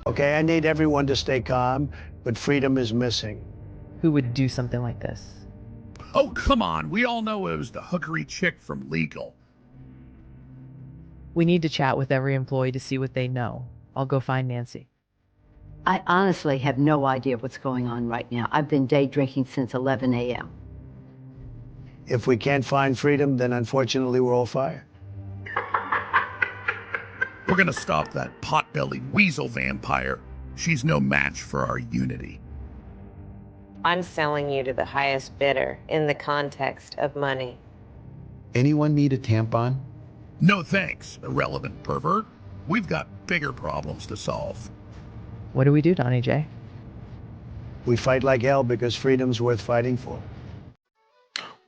Okay, I need everyone to stay calm, but freedom is missing. Who would do something like this? Oh, come on. We all know it was the hookery chick from Legal. We need to chat with every employee to see what they know. I'll go find Nancy. I honestly have no idea what's going on right now. I've been day drinking since 11 a.m. If we can't find freedom, then unfortunately we're all fired. We're gonna stop that pot-bellied weasel vampire. She's no match for our unity. I'm selling you to the highest bidder in the context of money. Anyone need a tampon? No thanks, irrelevant pervert. We've got bigger problems to solve. What do we do, Donnie J? We fight like hell because freedom's worth fighting for.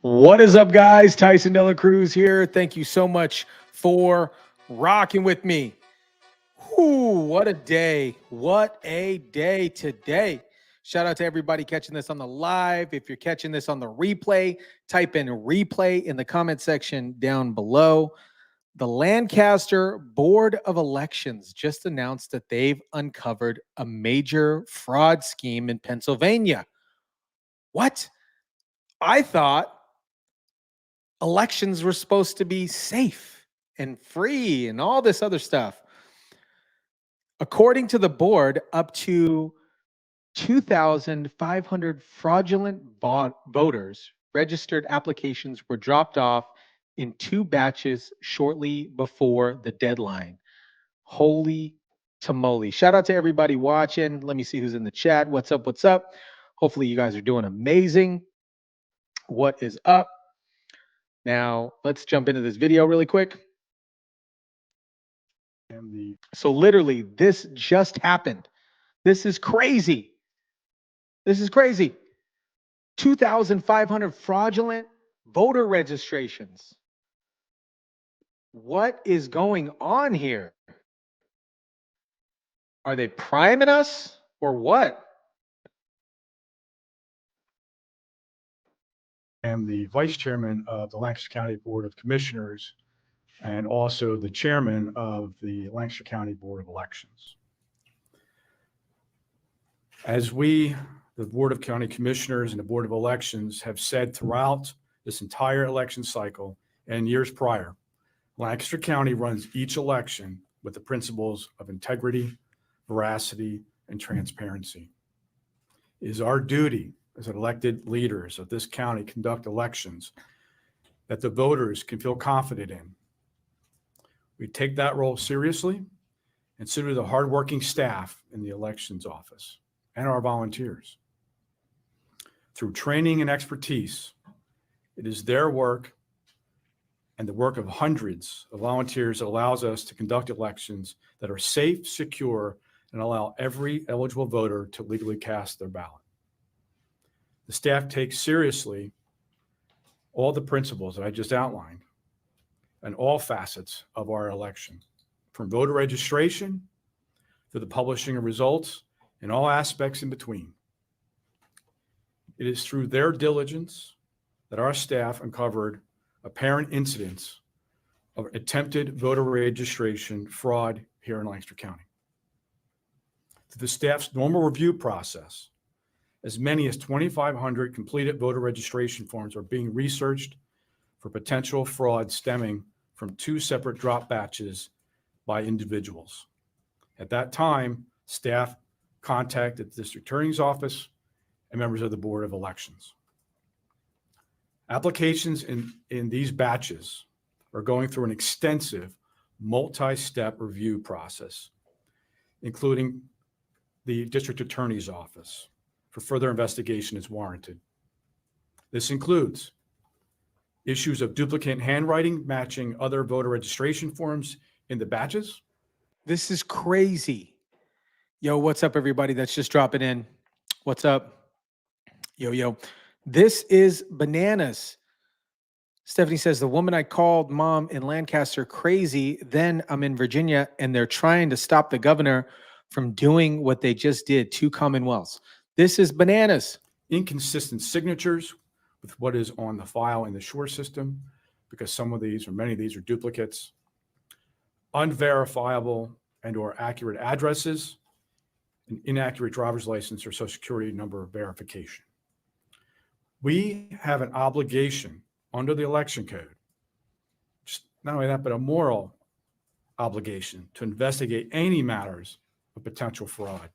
What is up, guys? Tyson Dela Cruz here. Thank you so much for rocking with me. Whew, what a day. What a day today. Shout out to everybody catching this on the live. If you're catching this on the replay, type in replay in the comment section down below. The Lancaster Board of Elections just announced that they've uncovered a major fraud scheme in Pennsylvania. What? I thought elections were supposed to be safe and free and all this other stuff. According to the board, up to 2,500 fraudulent voters registered applications were dropped off in 2 batches shortly before the deadline. Holy tamale. Shout out to everybody watching. Let me see who's in the chat. What's up? What's up? Hopefully you guys are doing amazing. What is up? Now, let's jump into this video really quick. So literally, this just happened. This is crazy. This is crazy. 2,500 fraudulent voter registrations. What is going on here? Are they priming us or what? I'm the vice chairman of the Lancaster County Board of Commissioners and also the chairman of the Lancaster County Board of Elections. As we, the Board of County Commissioners and the Board of Elections, have said throughout this entire election cycle and years prior, Lancaster County runs each election with the principles of integrity, veracity, and transparency. It is our duty as elected leaders of this county conduct elections that the voters can feel confident in. We take that role seriously, and so do the hardworking staff in the elections office and our volunteers. Through training and expertise, it is their work and the work of hundreds of volunteers that allows us to conduct elections that are safe, secure, and allow every eligible voter to legally cast their ballot. The staff takes seriously all the principles that I just outlined and all facets of our election, from voter registration to the publishing of results and all aspects in between. It is through their diligence that our staff uncovered apparent incidents of attempted voter registration fraud here in Lancaster County. Through the staff's normal review process, as many as 2,500 completed voter registration forms are being researched for potential fraud stemming from 2 separate drop batches by individuals. At that time, staff contacted the district attorney's office and members of the Board of Elections. Applications in these batches are going through an extensive multi-step review process, including the district attorney's office for further investigation as warranted. This includes issues of duplicate handwriting matching other voter registration forms in the batches. This is crazy. Yo, what's up, everybody that's just dropping in? What's up? Yo. This is bananas. Stephanie says, the woman I called mom in Lancaster crazy, then I'm in Virginia, and they're trying to stop the governor from doing what they just did, 2 commonwealths. This is bananas. Inconsistent signatures with what is on the file in the Shore system, because some of these or many of these are duplicates. Unverifiable and or accurate addresses an inaccurate driver's license or social security number verification. We have an obligation under the election code, just not only that, but a moral obligation to investigate any matters of potential fraud.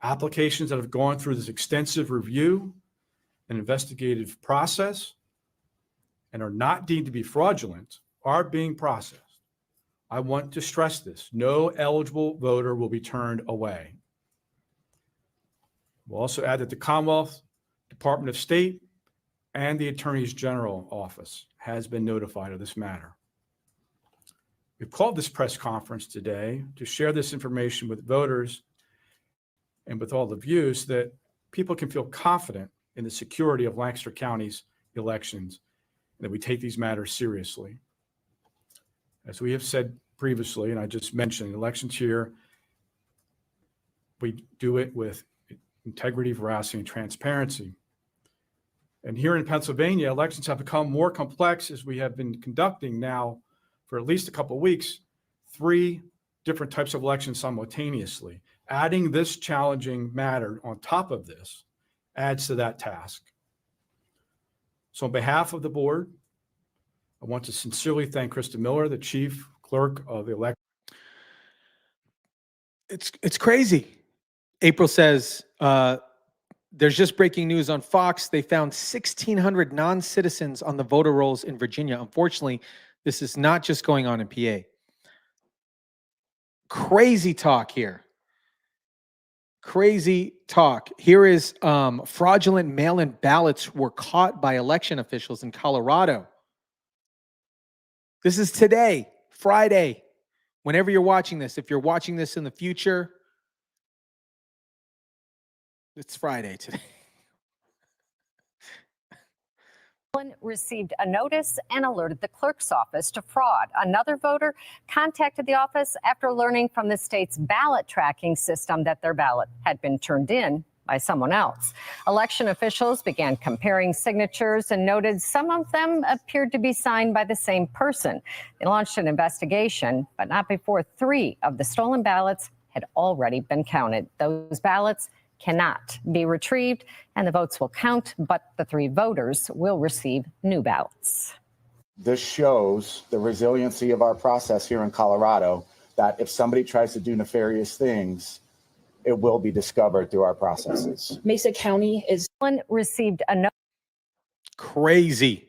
Applications that have gone through this extensive review and investigative process and are not deemed to be fraudulent are being processed. I want to stress this. No eligible voter will be turned away. We'll also add that the Commonwealth Department of State and the Attorney General Office has been notified of this matter. We've called this press conference today to share this information with voters and with all of you so that people can feel confident in the security of Lancaster County's elections and that we take these matters seriously. As we have said previously, and I just mentioned, elections here, we do it with integrity, veracity, and transparency. And here in Pennsylvania, elections have become more complex as we have been conducting now for at least a couple of weeks, 3 different types of elections simultaneously. Adding this challenging matter on top of this adds to that task. So on behalf of the board, I want to sincerely thank Krista Miller, the chief clerk of the election. It's crazy. April says, there's just breaking news on Fox. They found 1,600 non-citizens on the voter rolls in Virginia. Unfortunately, this is not just going on in PA. Crazy talk here. Crazy talk. Here is fraudulent mail-in ballots were caught by election officials in Colorado. This is today, Friday. Whenever you're watching this, if you're watching this in the future, it's Friday today. One received a notice and alerted the clerk's office to fraud. Another voter contacted the office after learning from the state's ballot tracking system that their ballot had been turned in by someone else. Election officials began comparing signatures and noted some of them appeared to be signed by the same person. They launched an investigation, but not before 3 of the stolen ballots had already been counted. Those ballots cannot be retrieved, and the votes will count, but the 3 voters will receive new ballots. This shows the resiliency of our process here in Colorado, that if somebody tries to do nefarious things, it will be discovered through our processes. Mesa County is one received a notice. Crazy.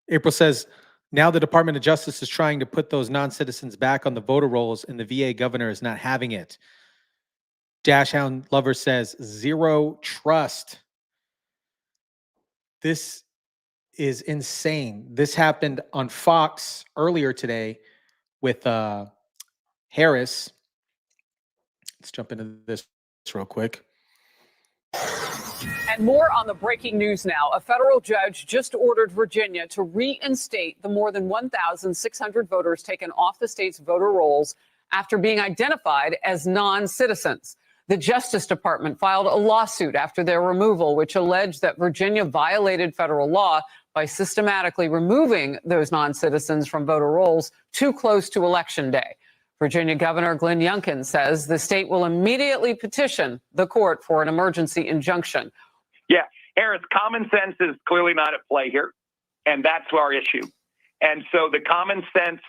April says, now the Department of Justice is trying to put those non-citizens back on the voter rolls, and the VA governor is not having it. Dashhound Lover says, zero trust. This is insane. This happened on Fox earlier today with Harris. Let's jump into this real quick. And more on the breaking news now. A federal judge just ordered Virginia to reinstate the more than 1,600 voters taken off the state's voter rolls after being identified as non-citizens. The Justice Department filed a lawsuit after their removal, which alleged that Virginia violated federal law by systematically removing those non-citizens from voter rolls too close to Election Day. Virginia Governor Glenn Youngkin says the state will immediately petition the court for an emergency injunction. Yeah, Harris, common sense is clearly not at play here, and that's our issue. And so the common sense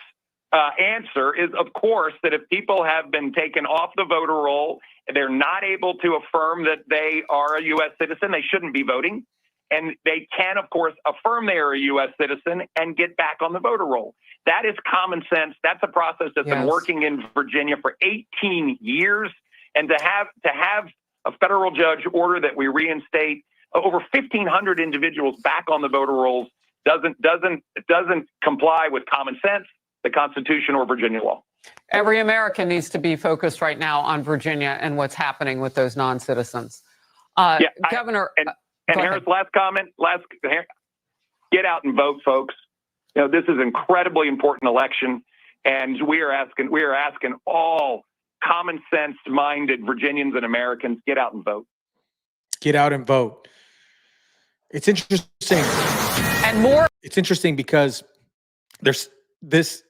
answer is, of course, that if people have been taken off the voter roll, they're not able to affirm that they are a U.S. citizen, they shouldn't be voting. And they can, of course, affirm they are a U.S. citizen and get back on the voter roll. That is common sense. That's a process that's been working in Virginia for 18 years. And to have a federal judge order that we reinstate over 1,500 individuals back on the voter rolls doesn't comply with common sense, the Constitution, or Virginia law. Every American needs to be focused right now on Virginia and what's happening with those non-citizens. Governor. And Harris, last comment, get out and vote, folks. You know, this is an incredibly important election, and we are asking all common sense minded Virginians and Americans, get out and vote. Get out and vote. It's interesting. And more. It's interesting because there's this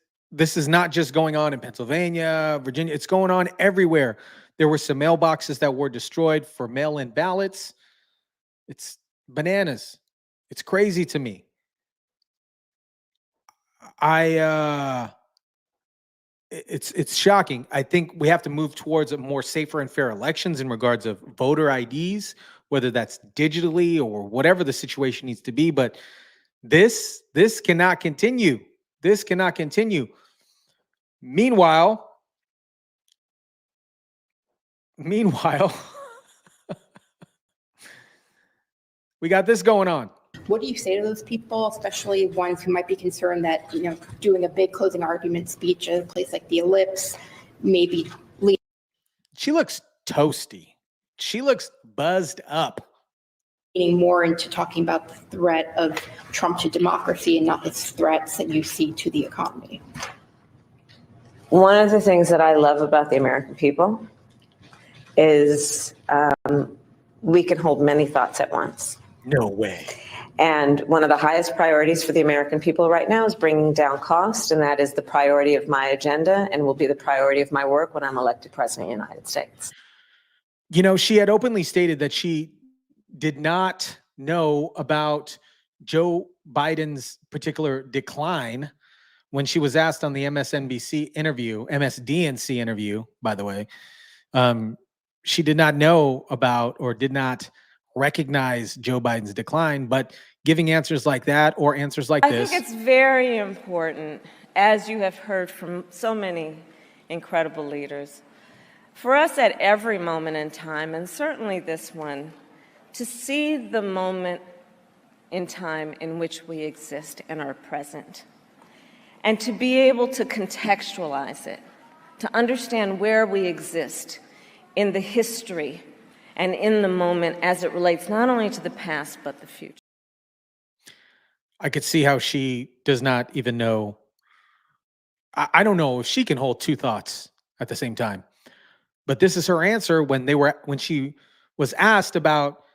is not just going on in Pennsylvania, Virginia, it's going on everywhere. There were some mailboxes that were destroyed for mail-in ballots. It's bananas. It's crazy to me. It's shocking. I think we have to move towards a more safer and fair elections in regards of voter IDs, whether that's digitally or whatever the situation needs to be. But this cannot continue. This cannot continue. Meanwhile, we got this going on. What do you say to those people, especially ones who might be concerned that, doing a big closing argument speech at a place like the Ellipse maybe lead? She looks toasty. She looks buzzed up. Leaning more into talking about the threat of Trump to democracy and not the threats that you see to the economy. One of the things that I love about the American people is we can hold many thoughts at once. No way. And one of the highest priorities for the American people right now is bringing down cost, and that is the priority of my agenda and will be the priority of my work when I'm elected president of the United States. She had openly stated that she did not know about Joe Biden's particular decline when she was asked on the MSDNC interview, by the way. She did not know about or did not recognize Joe Biden's decline, but giving answers like that or answers like this. I think it's very important, as you have heard from so many incredible leaders, for us at every moment in time, and certainly this one, to see the moment in time in which we exist and are present, and to be able to contextualize it, to understand where we exist in the history and in the moment as it relates not only to the past, but the future. I could see how she does not even know. I don't know if she can hold two thoughts at the same time. But this is her answer when she was asked about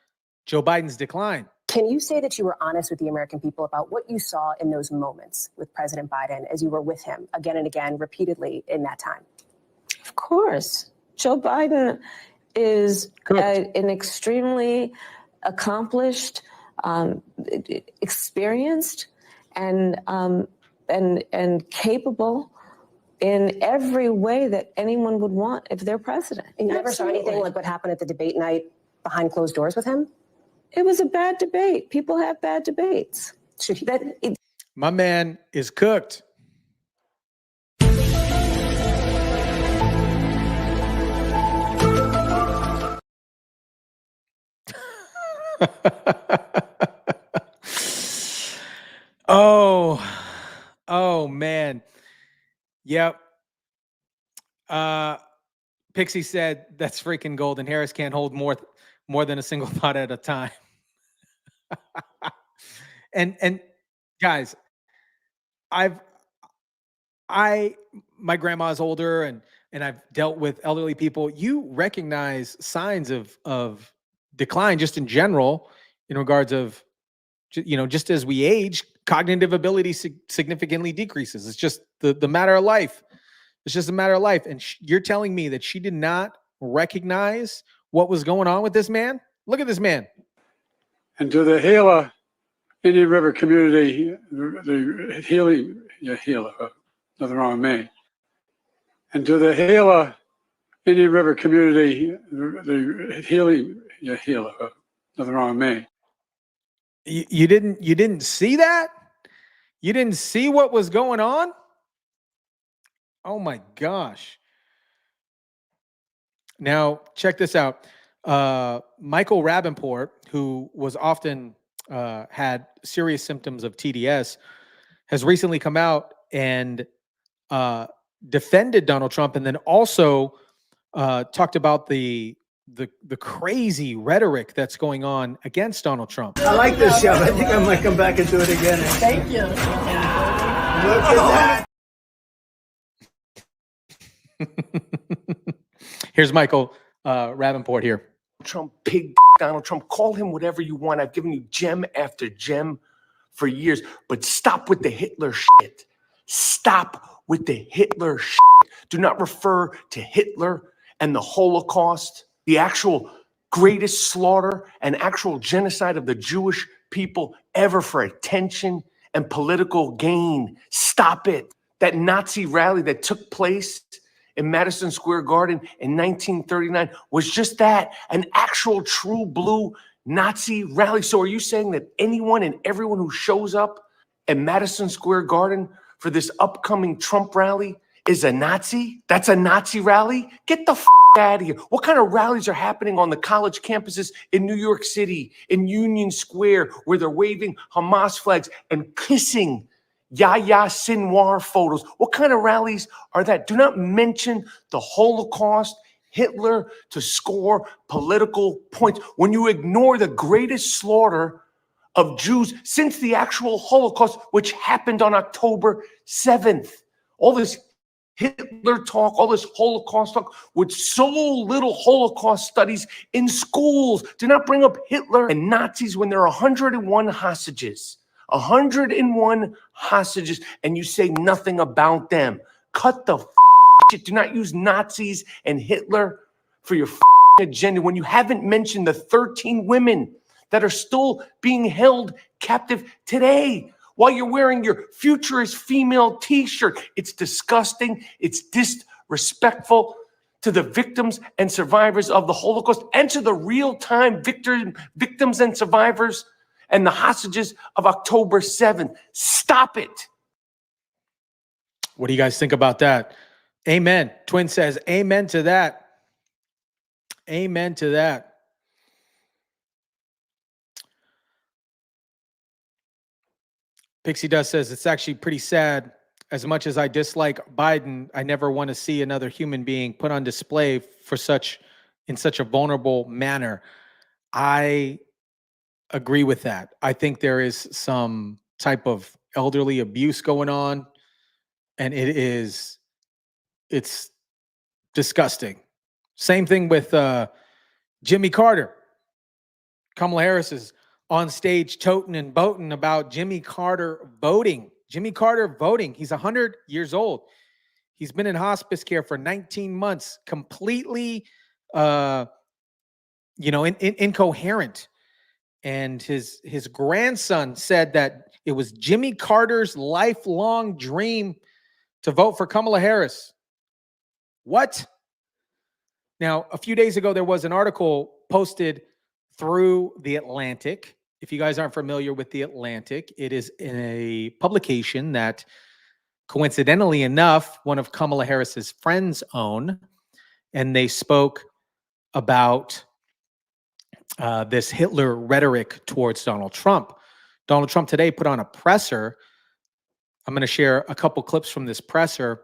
Joe Biden's decline. Can you say that you were honest with the American people about what you saw in those moments with President Biden as you were with him again and again, repeatedly in that time? Of course. Joe Biden is an extremely accomplished, experienced, and capable in every way that anyone would want if they're president. And you never saw anything like what happened at the debate night behind closed doors with him? It was a bad debate. People have bad debates. My man is cooked. Oh man. Yep. Pixie said that's freaking golden. Harris can't hold more than a single thought at a time. and guys, my grandma's older and I've dealt with elderly people. You recognize signs of decline just in general in regards of, just as we age, cognitive ability significantly decreases. It's just the matter of life. It's just a matter of life. And you're telling me that she did not recognize what was going on with this man? Look at this man. And to the Gila Indian River community, the Gila, nothing wrong with me. And to the Gila Indian River community, the Gila, nothing wrong with me. You didn't see that? You didn't see what was going on? Oh my gosh. Now, check this out. Michael Rappaport, who was often had serious symptoms of TDS, has recently come out and defended Donald Trump, and then also talked about the crazy rhetoric that's going on against Donald Trump. I like this show. I think I might come back and do it again. Thank you. Look at that. Here's Michael Rappaport here. Trump, pig, Donald Trump, call him whatever you want. I've given you gem after gem for years, but stop with the Hitler shit. Stop with the Hitler shit. Do not refer to Hitler and the Holocaust, the actual greatest slaughter and actual genocide of the Jewish people ever for attention and political gain. Stop it. That Nazi rally that took place in Madison Square Garden in 1939 was just that, an actual true blue Nazi rally. So are you saying that anyone and everyone who shows up at Madison Square Garden for this upcoming Trump rally is a Nazi? That's a Nazi rally? Get the out of here. What kind of rallies are happening on the college campuses in New York City, in Union Square, where they're waving Hamas flags and kissing Yahya Sinwar photos? What kind of rallies are that? Do not mention the Holocaust, Hitler, to score political points when you ignore the greatest slaughter of Jews since the actual Holocaust, which happened on October 7th. All this Hitler talk, all this Holocaust talk, with so little Holocaust studies in schools. Do not bring up Hitler and Nazis when there are 101 hostages. 101 hostages, and you say nothing about them. Cut the shit. Do not use Nazis and Hitler for your agenda when you haven't mentioned the 13 women that are still being held captive today while you're wearing your futurist female t-shirt. It's disgusting. It's disrespectful to the victims and survivors of the Holocaust and to the real-time victims and survivors and the hostages of October 7th. Stop it. What do you guys think about that? Amen. Twin says, amen to that. Amen to that. Pixie Dust says, it's actually pretty sad. As much as I dislike Biden, I never want to see another human being put on display for in such a vulnerable manner. I agree with that. I think there is some type of elderly abuse going on, and it's disgusting. Same thing with Jimmy Carter. Kamala Harris is on stage toting and boating about Jimmy Carter voting. Jimmy Carter voting. He's 100 years old. He's been in hospice care for 19 months, completely, incoherent. And his grandson said that it was Jimmy Carter's lifelong dream to vote for Kamala Harris. What? Now, a few days ago, there was an article posted through The Atlantic. If you guys aren't familiar with The Atlantic, it is a publication that, coincidentally enough, one of Kamala Harris's friends own, and they spoke about this Hitler rhetoric towards Donald Trump. Donald Trump today put on a presser. I'm going to share a couple clips from this presser,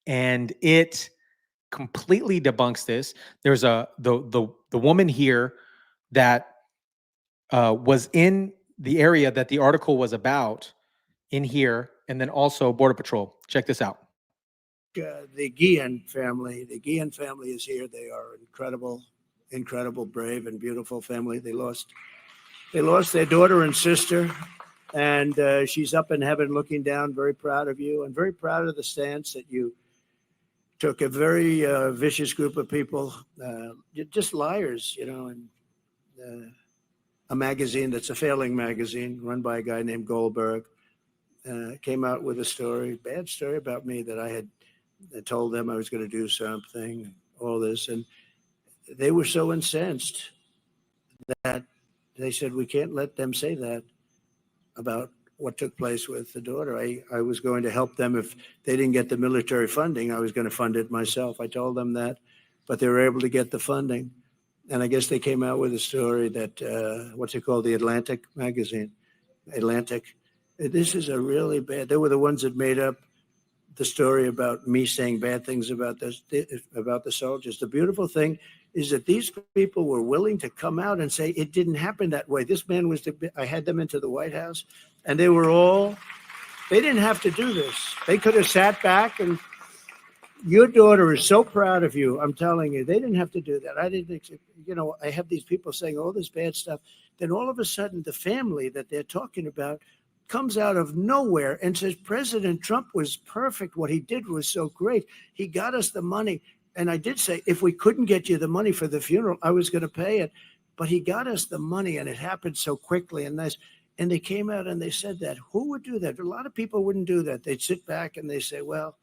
and it completely debunks this. There's the woman here that was in the area that the article was about in here, and then also Border Patrol. Check this out. The Guillen family. The Guillen family is here. They are incredible, brave, and beautiful family. They lost their daughter and sister, and she's up in heaven looking down, very proud of you, and very proud of the stance that you took. A very vicious group of people, just liars, and a magazine that's a failing magazine run by a guy named Goldberg came out with a bad story about me, that I had told them I was going to do something, all this. And they were so incensed that they said, we can't let them say that about what took place with the daughter. I was going to help them. If they didn't get the military funding, I was going to fund it myself. I told them that, but they were able to get the funding. And I guess they came out with a story that, what's it called? The Atlantic magazine. Atlantic. This is a really bad, they were the ones that made up the story about me saying bad things about the soldiers. The beautiful thing is that these people were willing to come out and say it didn't happen that way. This man I had them into the White House, and they didn't have to do this. They could have sat back, and your daughter is so proud of you. I'm telling you, they didn't have to do that. I didn't, I have these people saying all this bad stuff. Then all of a sudden, the family that they're talking about comes out of nowhere and says, President Trump was perfect. What he did was so great. He got us the money. And I did say, if we couldn't get you the money for the funeral, I was going to pay it. But he got us the money, and it happened so quickly and nice. And they came out and they said that. Who would do that? A lot of people wouldn't do that. They'd sit back and they say, well,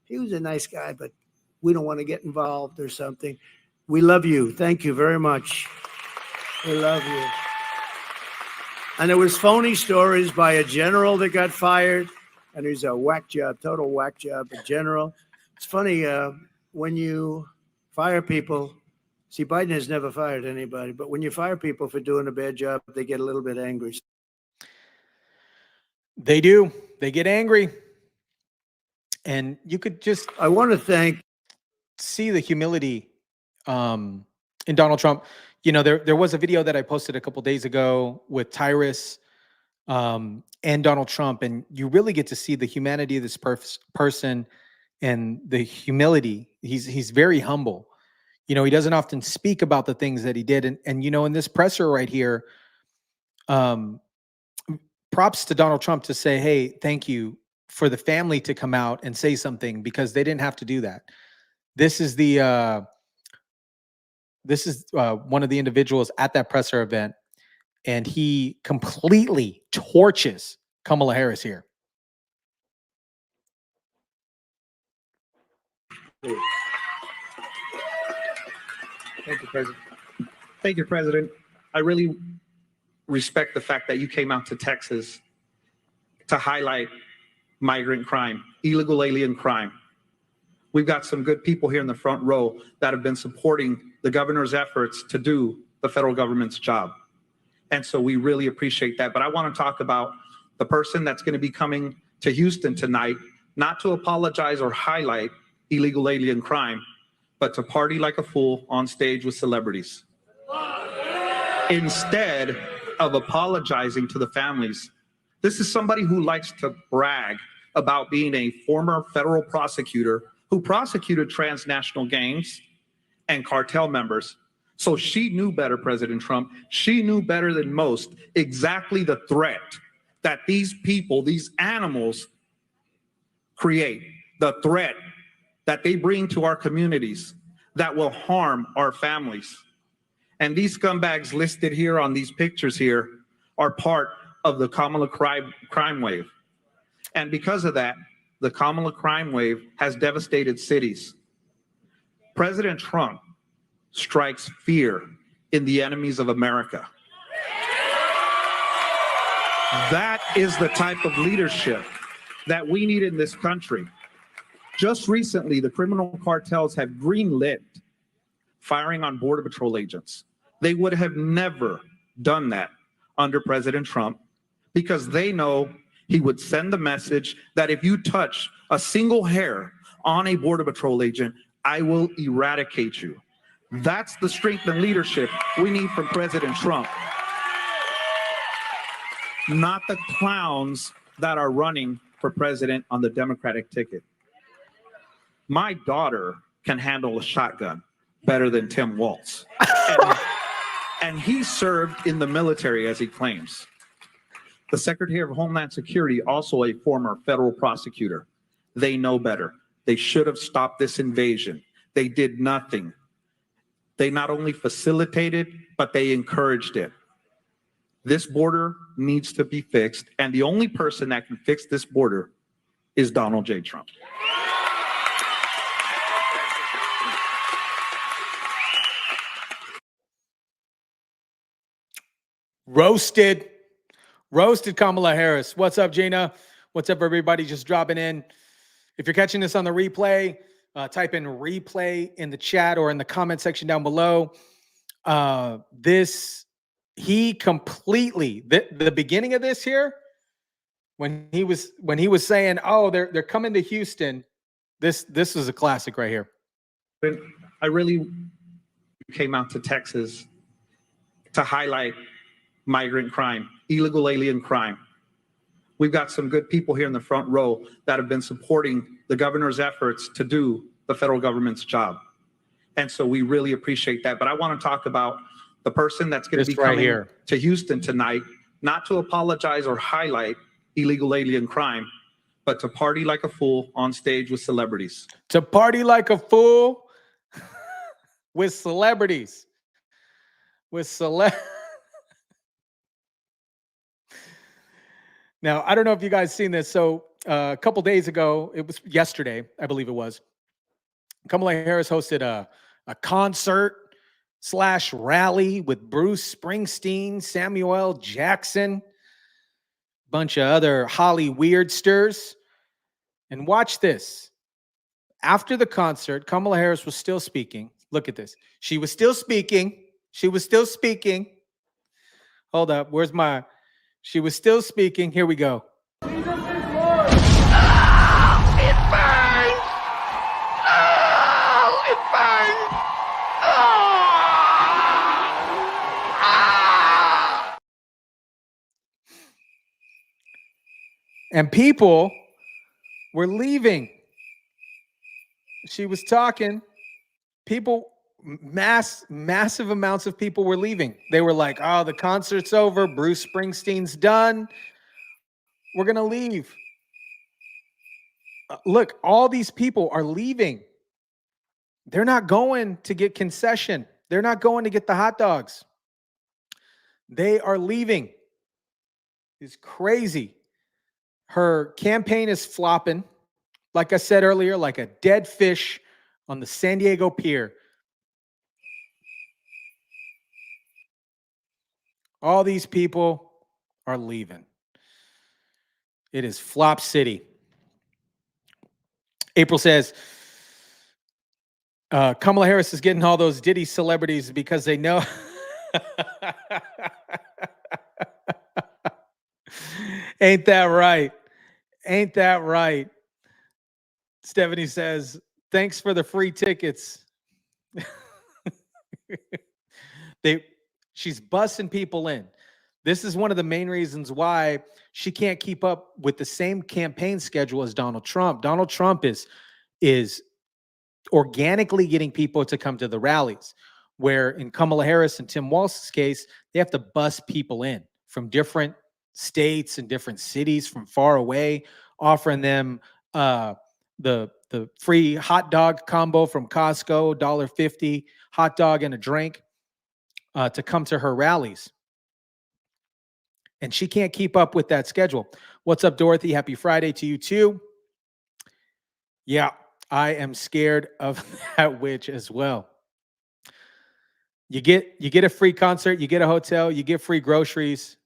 he was a nice guy, but we don't want to get involved or something. We love you. Thank you very much. We love you. And there was phony stories by a general that got fired, and he's a whack job, total whack job, a general. It's funny, when you fire people, see, Biden has never fired anybody, but when you fire people for doing a bad job, they get a little bit angry. They do. They get angry. And you could just, I want to see the humility in Donald Trump. You know, there was a video that I posted a couple days ago with Tyrus and Donald Trump, and you really get to see the humanity of this person and the humility. He's very humble. You know, he doesn't often speak about the things that he did. And you know, in this presser right here, props to Donald Trump to say, hey, thank you for the family to come out and say something, because they didn't have to do that. This is the one of the individuals at that presser event, and he completely torches Kamala Harris here. Thank you, President. Thank you, President. I really respect the fact that you came out to Texas to highlight migrant crime, illegal alien crime. We've got some good people here in the front row that have been supporting the governor's efforts to do the federal government's job. And so we really appreciate that. But I want to talk about the person that's going to be coming to Houston tonight, not to apologize or highlight illegal alien crime, but to party like a fool on stage with celebrities. Instead of apologizing to the families, this is somebody who likes to brag about being a former federal prosecutor who prosecuted transnational gangs and cartel members. So she knew better, President Trump. She knew better than most exactly the threat that these people, these animals, create, the threat that they bring to our communities that will harm our families. And these scumbags listed here on these pictures here are part of the Kamala crime wave. And because of that, the Kamala crime wave has devastated cities. President Trump strikes fear in the enemies of America. That is the type of leadership that we need in this country. Just recently, the criminal cartels have greenlit firing on Border Patrol agents. They would have never done that under President Trump, because they know he would send the message that if you touch a single hair on a Border Patrol agent, I will eradicate you. That's the strength and leadership we need from President Trump, not the clowns that are running for president on the Democratic ticket. My daughter can handle a shotgun better than Tim Walz. And he served in the military, as he claims. The Secretary of Homeland Security, also a former federal prosecutor. They know better. They should have stopped this invasion. They did nothing. They not only facilitated, but they encouraged it. This border needs to be fixed, and the only person that can fix this border is Donald J. Trump. Roasted Kamala Harris. What's up, Gina? What's up, everybody? Just dropping in. If you're catching this on the replay, type in replay in the chat or in the comment section down below. He completely, the beginning of this here, when he was saying, oh, they're coming to Houston, this is a classic right here. I really came out to Texas to highlight migrant crime, illegal alien crime. We've got some good people here in the front row that have been supporting the governor's efforts to do the federal government's job. And so we really appreciate that. But I want to talk about the person that's going to be coming to Houston tonight, not to apologize or highlight illegal alien crime, but to party like a fool on stage with celebrities. To party like a fool with celebrities. Now, I don't know if you guys seen this. So a couple days ago, it was yesterday, I believe it was, Kamala Harris hosted a concert / rally with Bruce Springsteen, Samuel L. Jackson, bunch of other Holly weirdsters. And watch this. After the concert, Kamala Harris was still speaking. Look at this. She was still speaking. Hold up. She was still speaking. Here we go. And people were leaving. She was talking. People, massive amounts of people were leaving. They were like, oh, the concert's over. Bruce Springsteen's done. We're going to leave. Look, all these people are leaving. They're not going to get concession. They're not going to get the hot dogs. They are leaving. It's crazy. Her campaign is flopping. Like I said earlier, like a dead fish on the San Diego pier. All these people are leaving. It is flop city. April says, Kamala Harris is getting all those Diddy celebrities because they know. Ain't that right? Ain't that right? Stephanie says, thanks for the free tickets. She's bussing people in. This is one of the main reasons why she can't keep up with the same campaign schedule as Donald Trump. Donald Trump is organically getting people to come to the rallies, where in Kamala Harris and Tim Walz's case, they have to bus people in from different states and different cities from far away, offering them the free hot dog combo from Costco, $1.50, hot dog and a drink to come to her rallies. And she can't keep up with that schedule. What's up, Dorothy? Happy Friday to you too. Yeah, I am scared of that witch as well. You get a free concert, you get a hotel, you get free groceries.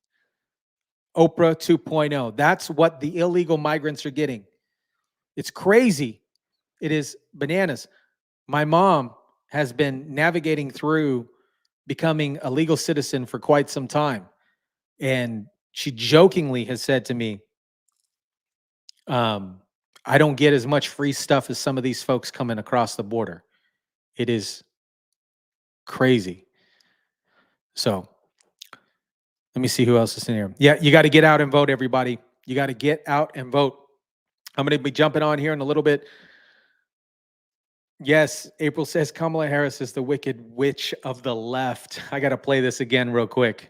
Oprah 2.0. That's what the illegal migrants are getting. It's crazy. It is bananas. My mom has been navigating through becoming a legal citizen for quite some time. And she jokingly has said to me, I don't get as much free stuff as some of these folks coming across the border. It is crazy. So let me see who else is in here. Yeah, you got to get out and vote, everybody. You got to get out and vote. I'm going to be jumping on here in a little bit. Yes, April says Kamala Harris is the wicked witch of the left. I got to play this again real quick.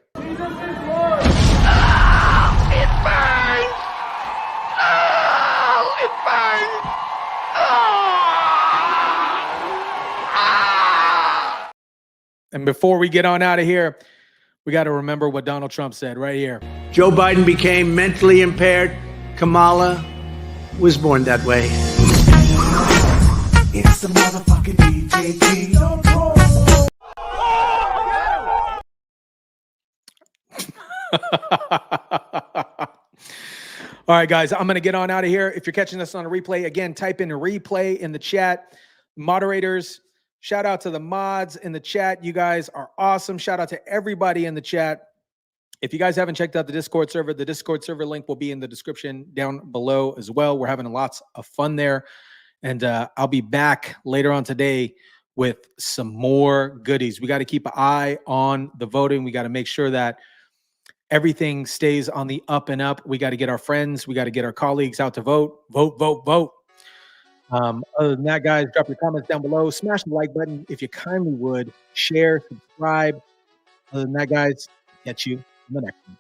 And before we get on out of here, we got to remember what Donald Trump said right here. Joe Biden became mentally impaired. Kamala was born that way. It's the motherfucking DJG. All right, guys, I'm going to get on out of here. If you're catching this on a replay, again, type in replay in the chat. Moderators, shout out to the mods in the chat. You guys are awesome. Shout out to everybody in the chat. If you guys haven't checked out the Discord server link will be in the description down below as well. We're having lots of fun there. And I'll be back later on today with some more goodies. We got to keep an eye on the voting. We got to make sure that everything stays on the up and up. We got to get our friends. We got to get our colleagues out to vote. Vote, vote, vote. Other than that, guys, drop your comments down below. Smash the like button if you kindly would. Share, subscribe. Other than that, guys, catch you in the next one.